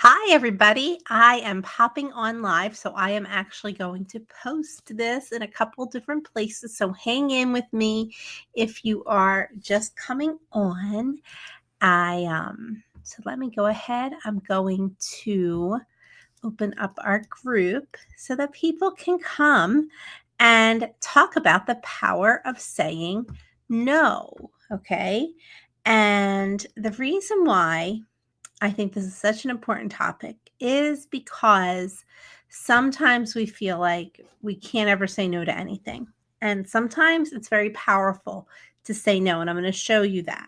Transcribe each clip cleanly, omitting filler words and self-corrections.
Hi, everybody. I am popping on live, so I am actually going to post this in a couple different places. So hang in with me if you are just coming on. So let me go ahead. I'm going to open up our group so that people can come and talk about the power of saying no. Okay. And the reason why I think this is such an important topic is because sometimes we feel like we can't ever say no to anything. And sometimes it's very powerful to say no. And I'm going to show you that.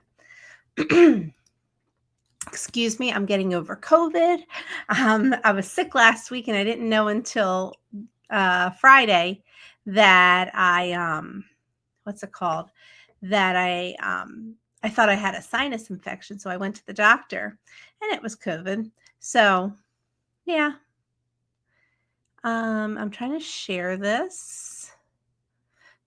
Excuse me, I'm getting over COVID. I was sick last week and I didn't know until Friday that what's it called? That I thought I had a sinus infection. So I went to the doctor and it was COVID. So yeah, I'm trying to share this,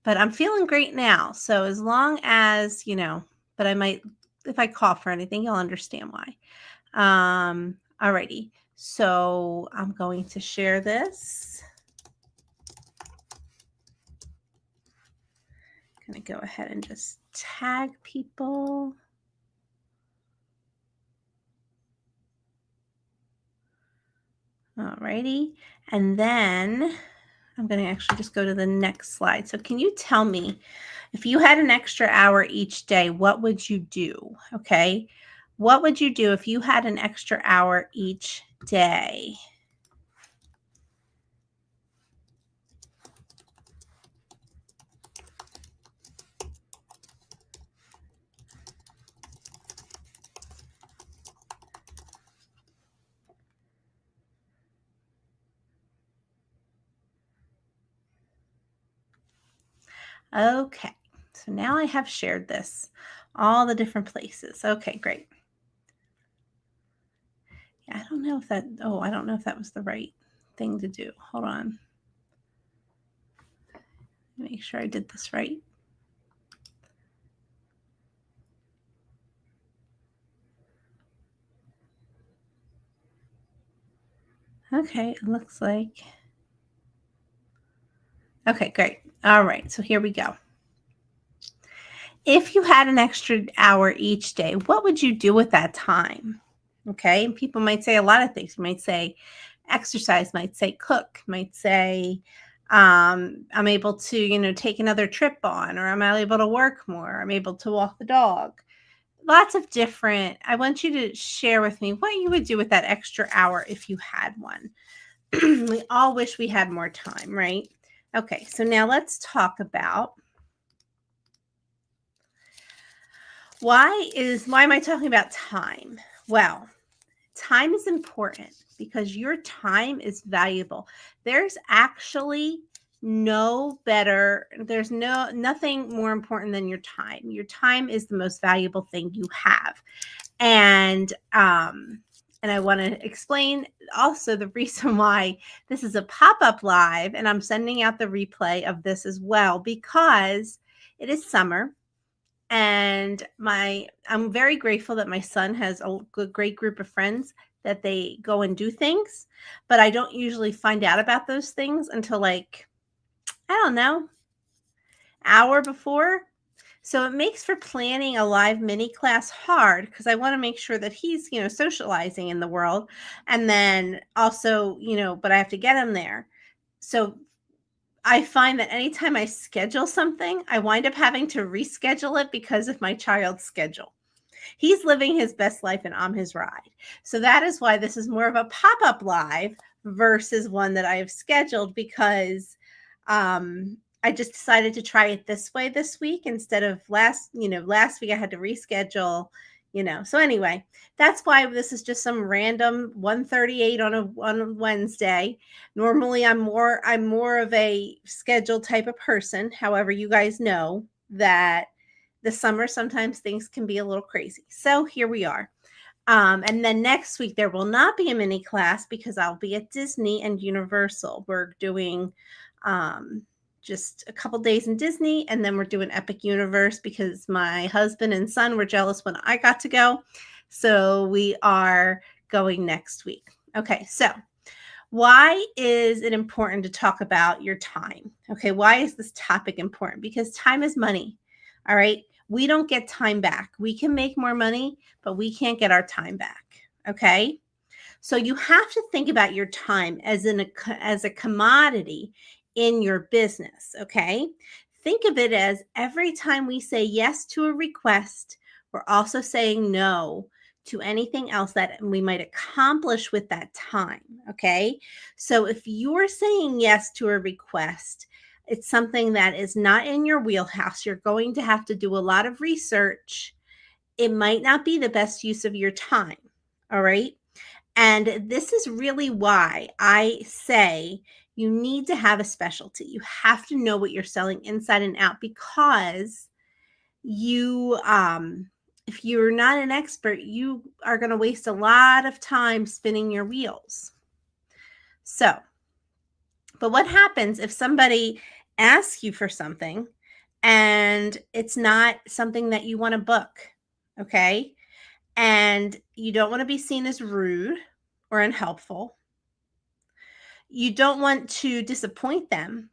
but I'm feeling great now. So as long as, but I might, if I cough or anything, you'll understand why. Alrighty. So I'm going to share this. I'm going to go ahead and just tag people. Alrighty. And then I'm going to actually just go to the next slide. So can you tell me if you had an extra hour each day, what would you do? Okay. What would you do if you had an extra hour each day? Okay. So now I have shared this, all the different places. Okay, great. I don't know if that was the right thing to do. Hold on. Make sure I did this right. Okay, it looks like. Okay, great. All right, so here we go. If you had an extra hour each day, what would you do with that time? Okay, people might say a lot of things. You might say exercise, might say cook, might say I'm able to, take another trip on, or I'm able to work more, I'm able to walk the dog. Lots of different. I want you to share with me what you would do with that extra hour if you had one. We all wish we had more time, right? Okay, so now let's talk about why am I talking about time? Well, time is important because your time is valuable. There's actually there's nothing more important than your time. Your time is the most valuable thing you have. And I want to explain also the reason why this is a pop-up live, and I'm sending out the replay of this as well because it is summer. And I'm very grateful that my son has a great group of friends that they go and do things, but I don't usually find out about those things until I don't know, hour before. So it makes for planning a live mini class hard because I want to make sure that he's, socializing in the world. And then also, but I have to get him there. So I find that anytime I schedule something, I wind up having to reschedule it because of my child's schedule. He's living his best life and I'm his ride. So that is why this is more of a pop-up live versus one that I have scheduled because I just decided to try it this way this week instead of last week I had to reschedule, So anyway, that's why this is just some random 1:38 on a Wednesday. Normally I'm more of a scheduled type of person. However, you guys know that the summer sometimes things can be a little crazy. So here we are. And then next week there will not be a mini class because I'll be at Disney and Universal. We're doing just a couple days in Disney, and then we're doing Epic Universe because my husband and son were jealous when I got to go. So we are going next week. Okay, so why is it important to talk about your time? Okay, why is this topic important? Because time is money. All right. We don't get time back. We can make more money, but we can't get our time back. Okay. So you have to think about your time as a commodity in your business, okay? Think of it as every time we say yes to a request, we're also saying no to anything else that we might accomplish with that time, okay? So if you're saying yes to a request, it's something that is not in your wheelhouse. You're going to have to do a lot of research. It might not be the best use of your time, all right? And this is really why I say you need to have a specialty. You have to know what you're selling inside and out because if you're not an expert, you are going to waste a lot of time spinning your wheels. So, but what happens if somebody asks you for something and it's not something that you want to book? Okay. And you don't want to be seen as rude or unhelpful. You don't want to disappoint them,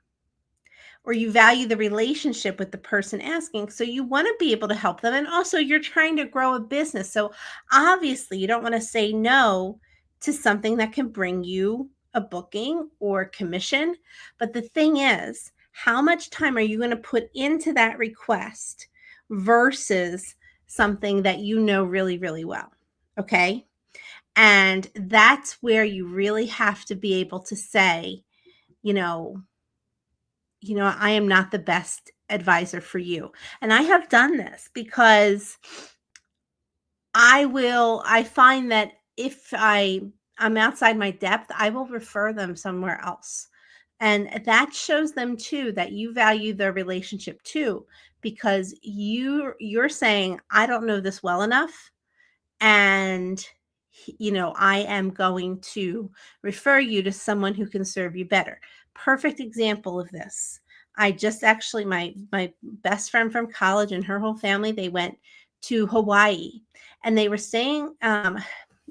or you value the relationship with the person asking. So you want to be able to help them. And also, you're trying to grow a business. So obviously, you don't want to say no to something that can bring you a booking or commission. But the thing is, how much time are you going to put into that request versus something that you know really, really well? Okay. And that's where you really have to be able to say, you know, I am not the best advisor for you. And I have done this because I find that if I'm outside my depth, I will refer them somewhere else. And that shows them too that you value their relationship too, because you're saying, I don't know this well enough. And I am going to refer you to someone who can serve you better. Perfect example of this. I just actually my best friend from college and her whole family, they went to Hawaii, and they were staying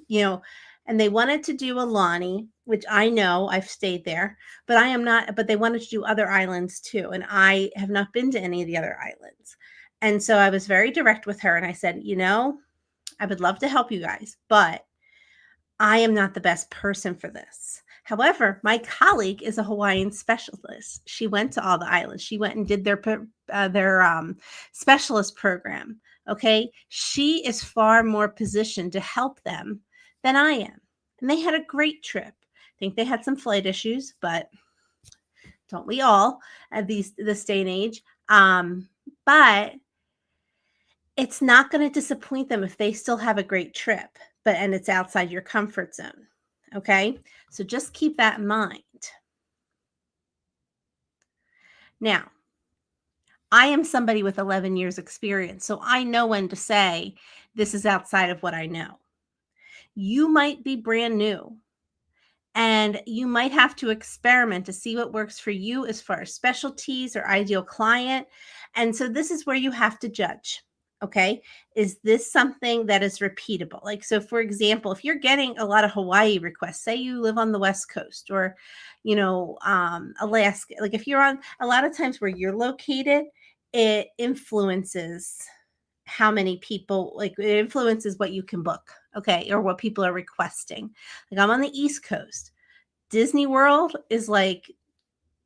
you know and they wanted to do Aulani, which I know, I've stayed there, but I am not, but they wanted to do other islands too, and I have not been to any of the other islands. And so I was very direct with her, and I said, I would love to help you guys, but I am not the best person for this. However, my colleague is a Hawaiian specialist. She went to all the islands. She went and did their specialist program. Okay, she is far more positioned to help them than I am, and they had a great trip. I think they had some flight issues, but don't we all at this day and age? But it's not going to disappoint them if they still have a great trip, and it's outside your comfort zone. Okay? So just keep that in mind. Now, I am somebody with 11 years experience, so I know when to say this is outside of what I know. You might be brand new, and you might have to experiment to see what works for you as far as specialties or ideal client. And so this is where you have to judge. Okay. Is this something that is repeatable? Like, so for example, if you're getting a lot of Hawaii requests, say you live on the West Coast or, Alaska, like if you're on a lot of times where you're located, it influences how many people, like it influences what you can book. Okay. Or what people are requesting. Like I'm on the East Coast. Disney World is like,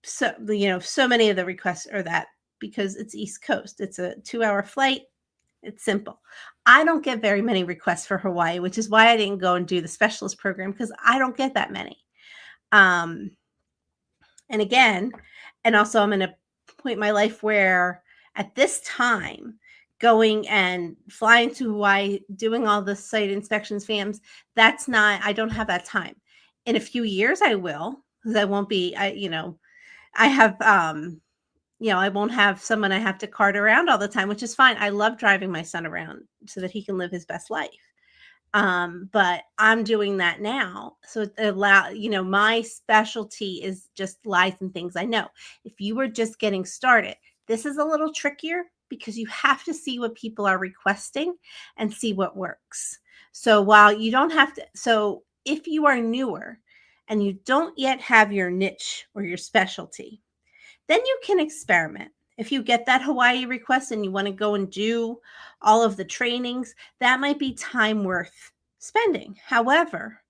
so many of the requests are that because it's East Coast. It's a 2-hour flight. It's simple. I don't get very many requests for Hawaii, which is why I didn't go and do the specialist program because I don't get that many. And again, and also I'm in a point in my life where at this time, going and flying to Hawaii, doing all the site inspections, FAMs, I don't have that time. In a few years, I will, because I won't be, I have, I won't have someone I have to cart around all the time, which is fine. I love driving my son around so that he can live his best life. But I'm doing that now. So my specialty is just lies and things I know. If you were just getting started, this is a little trickier because you have to see what people are requesting and see what works. So while you don't have to, so if you are newer and you don't yet have your niche or your specialty, then you can experiment. If you get that Hawaii request and you want to go and do all of the trainings, that might be time worth spending. However,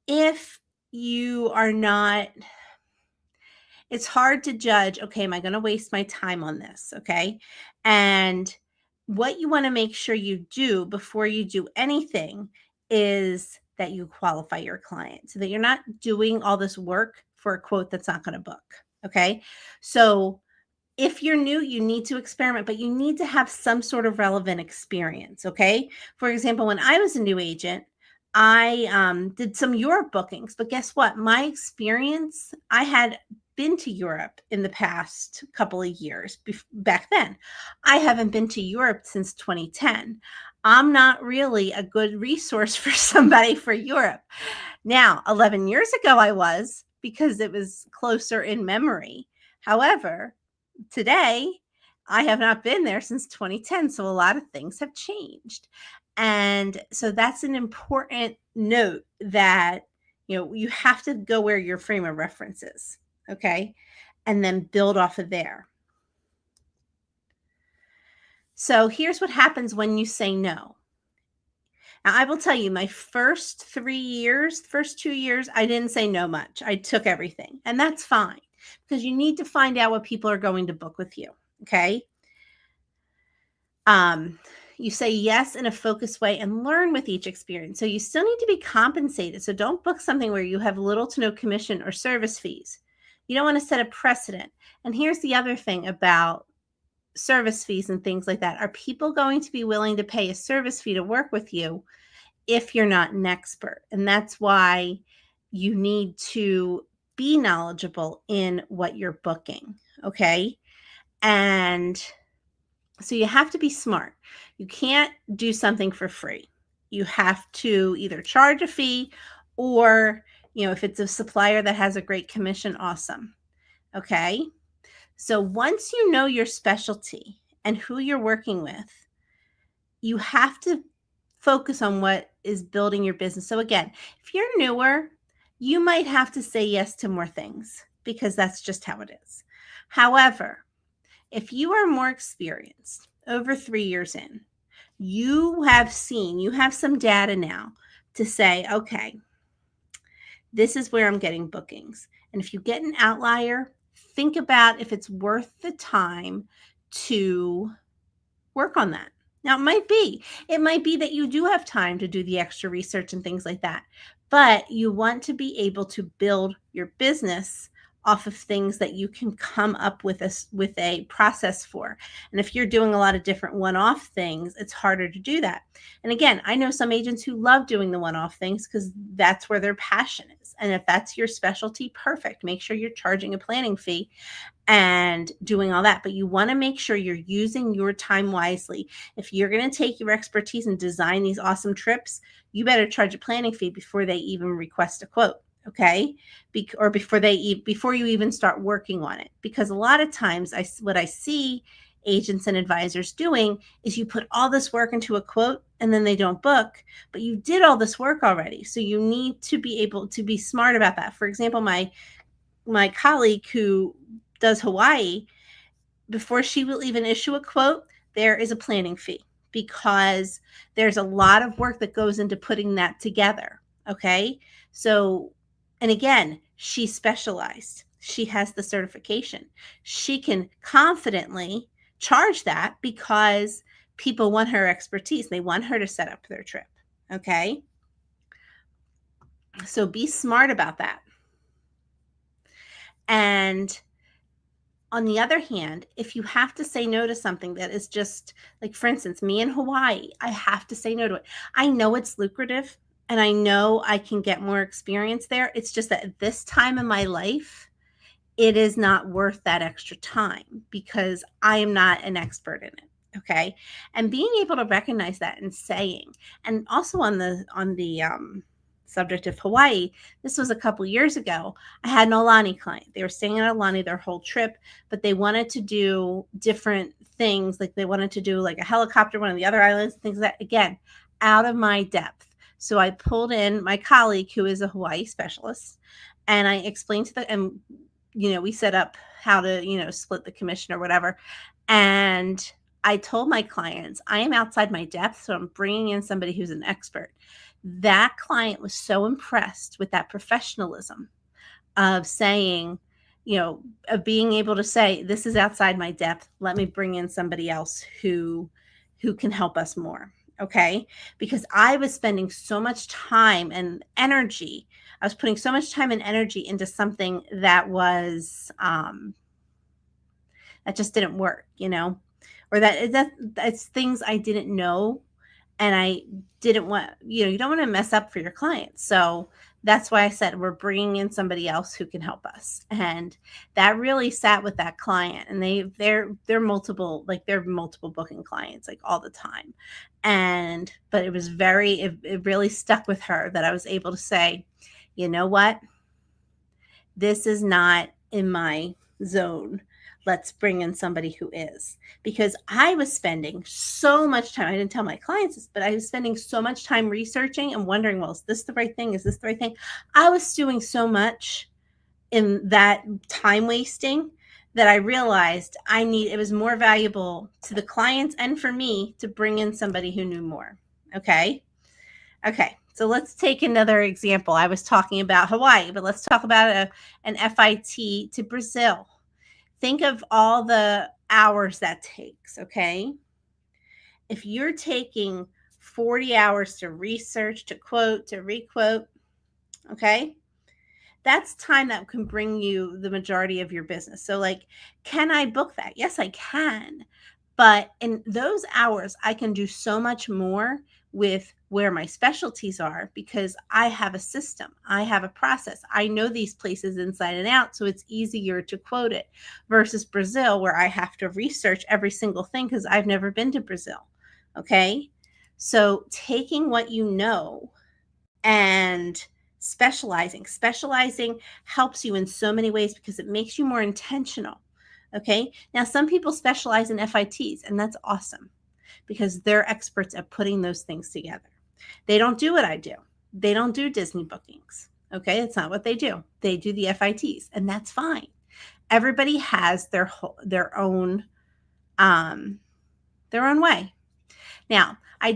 if you are not, it's hard to judge, okay, am I going to waste my time on this? Okay. And what you want to make sure you do before you do anything is that you qualify your client so that you're not doing all this work for a quote that's not going to book. Okay. So if you're new, you need to experiment, but you need to have some sort of relevant experience. Okay. For example, when I was a new agent, I did some Europe bookings, but guess what? My experience, I had been to Europe in the past couple of years back then. I haven't been to Europe since 2010. I'm not really a good resource for somebody for Europe. Now, 11 years ago, I was because it was closer in memory. However, today, I have not been there since 2010, so a lot of things have changed. And so that's an important note that, you have to go where your frame of reference is, okay? And then build off of there. So here's what happens when you say no. Now, I will tell you, my first 2 years, I didn't say no much. I took everything, and that's fine because you need to find out what people are going to book with you. Okay. You say yes in a focused way and learn with each experience. So you still need to be compensated. So don't book something where you have little to no commission or service fees. You don't want to set a precedent. And here's the other thing about service fees and things like that. Are people going to be willing to pay a service fee to work with you if you're not an expert? And that's why you need to be knowledgeable in what you're booking. Okay. And so you have to be smart. You can't do something for free. You have to either charge a fee or, if it's a supplier that has a great commission, awesome. Okay. So once you know your specialty and who you're working with, you have to focus on what is building your business. So again, if you're newer, you might have to say yes to more things because that's just how it is. However, if you are more experienced, over 3 years in, you have some data now to say, okay, this is where I'm getting bookings. And if you get an outlier, think about if it's worth the time to work on that. Now, it might be that you do have time to do the extra research and things like that, but you want to be able to build your business off of things that you can come up with a process for. And if you're doing a lot of different one-off things, it's harder to do that. And again, I know some agents who love doing the one-off things because that's where their passion is. And if that's your specialty, perfect. Make sure you're charging a planning fee and doing all that. But you want to make sure you're using your time wisely. If you're going to take your expertise and design these awesome trips, you better charge a planning fee before they even request a quote. Okay. Or before you even start working on it. Because a lot of times what I see agents and advisors doing is you put all this work into a quote and then they don't book, but you did all this work already. So you need to be able to be smart about that. For example, my colleague who does Hawaii, before she will even issue a quote, there is a planning fee because there's a lot of work that goes into putting that together. Okay. So, and again, she's specialized. She has the certification. She can confidently charge that because people want her expertise. They want her to set up their trip. Okay. So be smart about that. And on the other hand, if you have to say no to something that is just like, for instance, me in Hawaii, I have to say no to it. I know it's lucrative and I know I can get more experience there. It's just that at this time in my life, it is not worth that extra time because I am not an expert in it. Okay. And being able to recognize that and saying, and also on the subject of Hawaii, this was a couple years ago. I had an Aulani client. They were staying in Aulani their whole trip, but they wanted to do different things. Like they wanted to do like a helicopter, one of the other islands, things that, again, out of my depth. So I pulled in my colleague who is a Hawaii specialist, and I explained to the and we set up how to, split the commission or whatever. And I told my clients, I am outside my depth, so I'm bringing in somebody who's an expert. That client was so impressed with that professionalism of saying, of being able to say, this is outside my depth. Let me bring in somebody else who can help us more. Okay. Because I was spending so much time and energy. I was putting so much time and energy into something that was that just didn't work, or that's things I didn't know, and I didn't want, you don't want to mess up for your clients. So that's why I said we're bringing in somebody else who can help us, and that really sat with that client. And they're multiple, like they're multiple booking clients, like all the time. But it was it really stuck with her that I was able to say, you know what, this is not in my zone. Let's bring in somebody who is, because I was spending so much time. I didn't tell my clients this, but I was spending so much time researching and wondering, well, is this the right thing? Is this the right thing? I was doing so much in that time wasting that I realized it was more valuable to the clients and for me to bring in somebody who knew more. Okay. So let's take another example. I was talking about Hawaii, but let's talk about an FIT to Brazil. Think of all the hours that takes, okay? If you're taking 40 hours to research, to quote, to requote, okay? That's time that can bring you the majority of your business. So like, can I book that? Yes, I can. But in those hours, I can do so much more with where my specialties are, because I have a system. I have a process. I know these places inside and out. So it's easier to quote it versus Brazil, where I have to research every single thing because I've never been to Brazil. Okay. So taking what you know and specializing helps you in so many ways because it makes you more intentional. Okay. Now, some people specialize in FITs, and that's awesome because they're experts at putting those things together. They don't do what I do. They don't do Disney bookings. Okay. It's not what they do. They do the FITs, and that's fine. Everybody has their own way. Now, I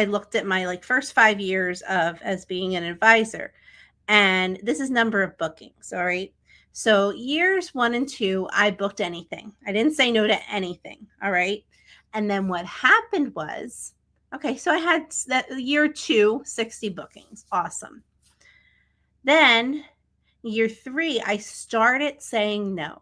looked at my first 5 years as being an advisor, and this is number of bookings. All right. So years 1 and 2, I booked anything. I didn't say no to anything. All right. And then what happened was, okay, so I had that year 2, 60 bookings. Awesome. Then year 3, I started saying no.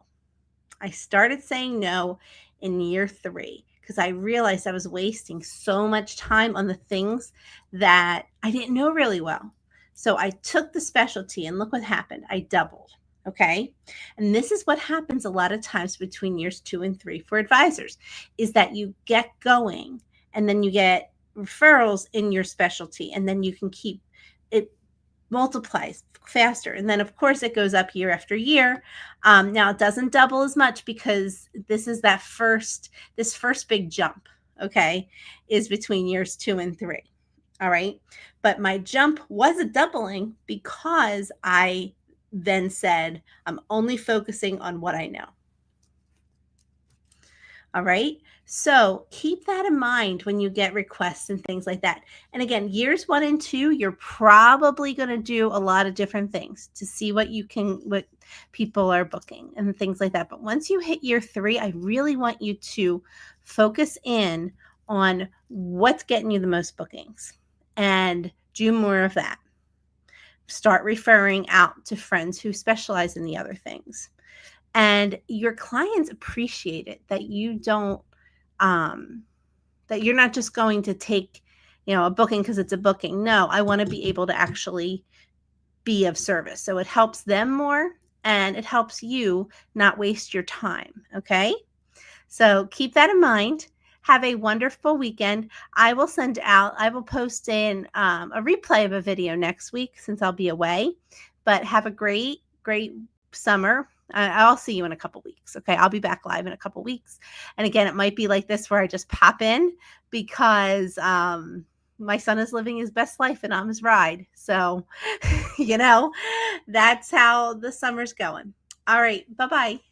In year 3 because I realized I was wasting so much time on the things that I didn't know really well. So I took the specialty, and look what happened. I doubled. Okay. And this is what happens a lot of times between years 2 and 3 for advisors, is that you get going and then you get referrals in your specialty, and then you can keep it multiplies faster. And then of course it goes up year after year. Now it doesn't double as much because this is this first big jump, okay, is between years 2 and 3. All right. But my jump wasn't doubling because I then said, I'm only focusing on what I know. All right. So keep that in mind when you get requests and things like that. And again, years 1 and 2, you're probably going to do a lot of different things to see what people are booking and things like that. But once you hit year 3, I really want you to focus in on what's getting you the most bookings and do more of that. Start referring out to friends who specialize in the other things. And your clients appreciate it that you don't, that you're not just going to take, a booking because it's a booking. No, I want to be able to actually be of service. So it helps them more, and it helps you not waste your time. Okay. So keep that in mind. Have a wonderful weekend. I will post in a replay of a video next week since I'll be away, but have a great, great summer. I'll see you in a couple weeks. Okay. I'll be back live in a couple weeks. And again, it might be like this where I just pop in because my son is living his best life and I'm his ride. So, that's how the summer's going. All right. Bye bye.